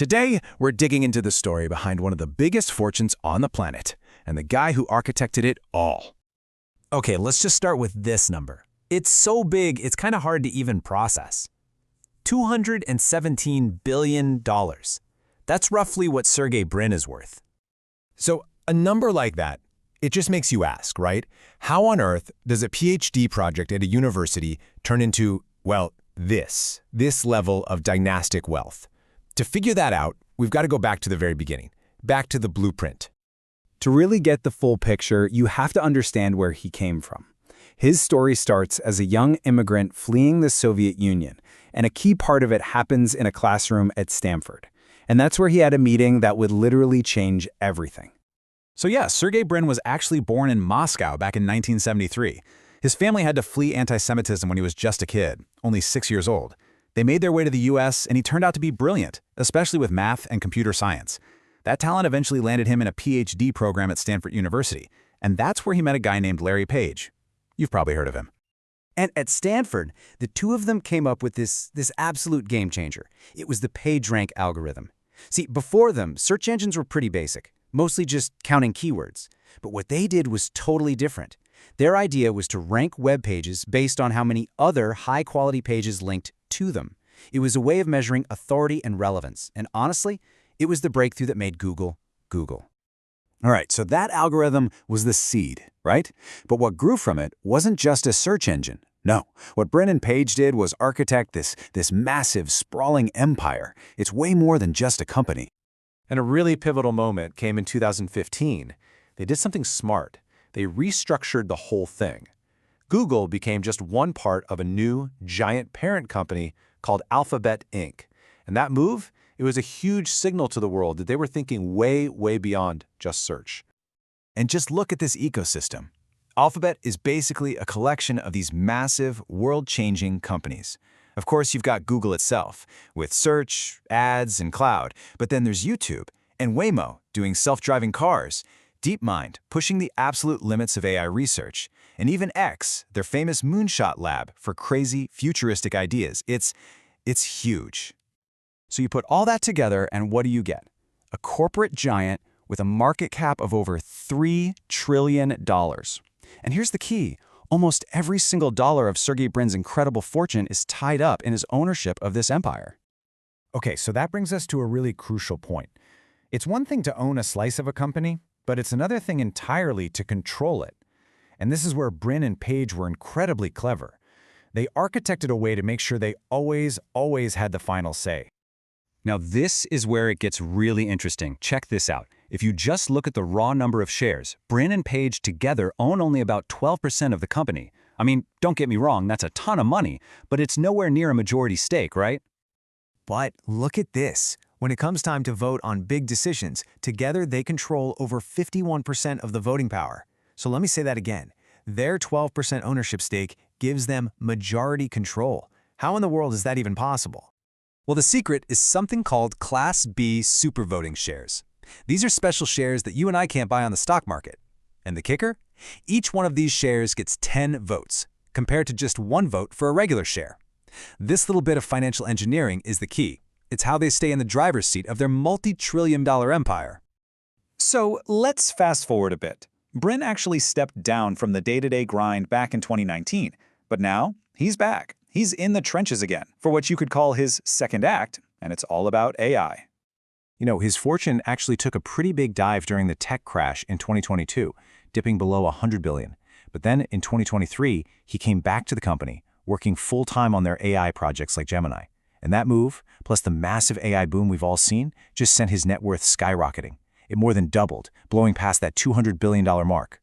Today, we're digging into the story behind one of the biggest fortunes on the planet, and the guy who architected it all. Okay, let's just start with this number. It's so big, it's kind of hard to even process. $217 billion. That's roughly what Sergey Brin is worth. So a number like that, it just makes you ask, right? How on earth does a PhD project at a university turn into, well, this level of dynastic wealth? To figure that out, we've got to go back to the very beginning, back to the blueprint. To really get the full picture, you have to understand where he came from. His story starts as a young immigrant fleeing the Soviet Union, and a key part of it happens in a classroom at Stanford. And that's where he had a meeting that would literally change everything. So yeah, Sergey Brin was actually born in Moscow back in 1973. His family had to flee anti-Semitism when he was just a kid, only 6 years old. They made their way to the US, and he turned out to be brilliant, especially with math and computer science. That talent eventually landed him in a PhD program at Stanford University, and that's where he met a guy named Larry Page. You've probably heard of him. And at Stanford, the two of them came up with this absolute game changer. It was the PageRank algorithm. See, before them, search engines were pretty basic, mostly just counting keywords. But what they did was totally different. Their idea was to rank web pages based on how many other high-quality pages linked to them. It was a way of measuring authority and relevance. And honestly, it was the breakthrough that made Google, Google. All right, so that algorithm was the seed, right? But what grew from it wasn't just a search engine. No, what Brin and Page did was architect this massive, sprawling empire. It's way more than just a company. And a really pivotal moment came in 2015. They did something smart. They restructured the whole thing. Google became just one part of a new, giant parent company called Alphabet Inc. And that move, it was a huge signal to the world that they were thinking way, way beyond just search. And just look at this ecosystem. Alphabet is basically a collection of these massive, world-changing companies. Of course, you've got Google itself, with search, ads, and cloud. But then there's YouTube, and Waymo, doing self-driving cars, DeepMind, pushing the absolute limits of AI research, and even X, their famous moonshot lab for crazy, futuristic ideas. It's huge. So you put all that together, and what do you get? A corporate giant with a market cap of over $3 trillion. And here's the key. Almost every single dollar of Sergey Brin's incredible fortune is tied up in his ownership of this empire. Okay, so that brings us to a really crucial point. It's one thing to own a slice of a company, but it's another thing entirely to control it. And this is where Brin and Page were incredibly clever. They architected a way to make sure they always had the final say. Now this is where it gets really interesting. Check this out. If you just look at the raw number of shares, Brin and Page together own only about 12% of the company. I mean, don't get me wrong, that's a ton of money, but it's nowhere near a majority stake, right? But look at this. When it comes time to vote on big decisions, together they control over 51% of the voting power. So let me say that again. Their 12% ownership stake gives them majority control. How in the world is that even possible? Well, the secret is something called Class B supervoting shares. These are special shares that you and I can't buy on the stock market. And the kicker? Each one of these shares gets 10 votes, compared to just 1 vote for a regular share. This little bit of financial engineering is the key. It's how they stay in the driver's seat of their multi-trillion-dollar empire. So let's fast forward a bit. Brin actually stepped down from the day-to-day grind back in 2019, but now he's back. He's in the trenches again for what you could call his second act, and it's all about AI. You know, his fortune actually took a pretty big dive during the tech crash in 2022, dipping below $100 billion. But then in 2023, he came back to the company, working full-time on their AI projects like Gemini. And that move, plus the massive AI boom we've all seen, just sent his net worth skyrocketing. It more than doubled, blowing past that $200 billion mark.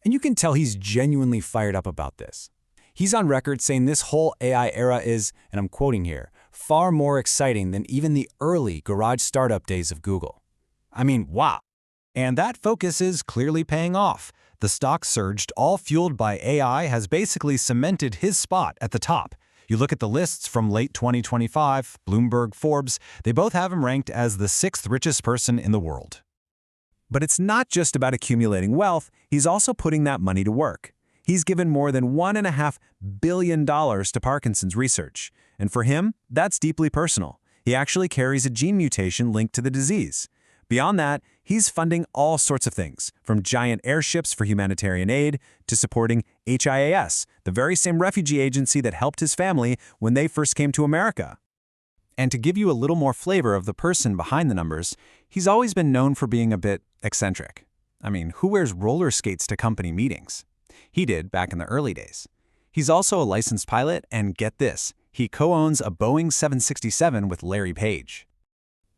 And you can tell he's genuinely fired up about this. He's on record saying this whole AI era is, and I'm quoting here, far more exciting than even the early garage startup days of Google. I mean, wow. And that focus is clearly paying off. The stock surged, all fueled by AI, has basically cemented his spot at the top. You look at the lists from late 2025, Bloomberg, Forbes, they both have him ranked as the 6th richest person in the world. But it's not just about accumulating wealth, he's also putting that money to work. He's given more than $1.5 billion to Parkinson's research. And for him, that's deeply personal. He actually carries a gene mutation linked to the disease. Beyond that, he's funding all sorts of things, from giant airships for humanitarian aid to supporting HIAS, the very same refugee agency that helped his family when they first came to America. And to give you a little more flavor of the person behind the numbers, he's always been known for being a bit eccentric. I mean, who wears roller skates to company meetings? He did back in the early days. He's also a licensed pilot, and get this, he co-owns a Boeing 767 with Larry Page.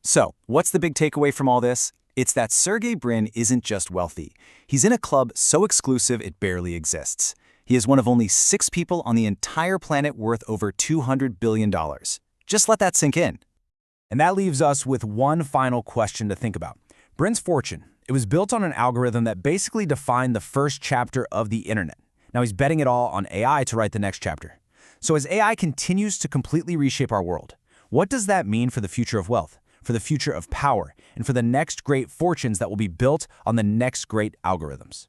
So, what's the big takeaway from all this? It's that Sergey Brin isn't just wealthy. He's in a club so exclusive it barely exists. He is one of only 6 people on the entire planet worth over $200 billion. Just let that sink in. And that leaves us with one final question to think about. Brin's fortune. It was built on an algorithm that basically defined the first chapter of the internet. Now he's betting it all on AI to write the next chapter. So as AI continues to completely reshape our world, what does that mean for the future of wealth, for the future of power, and for the next great fortunes that will be built on the next great algorithms?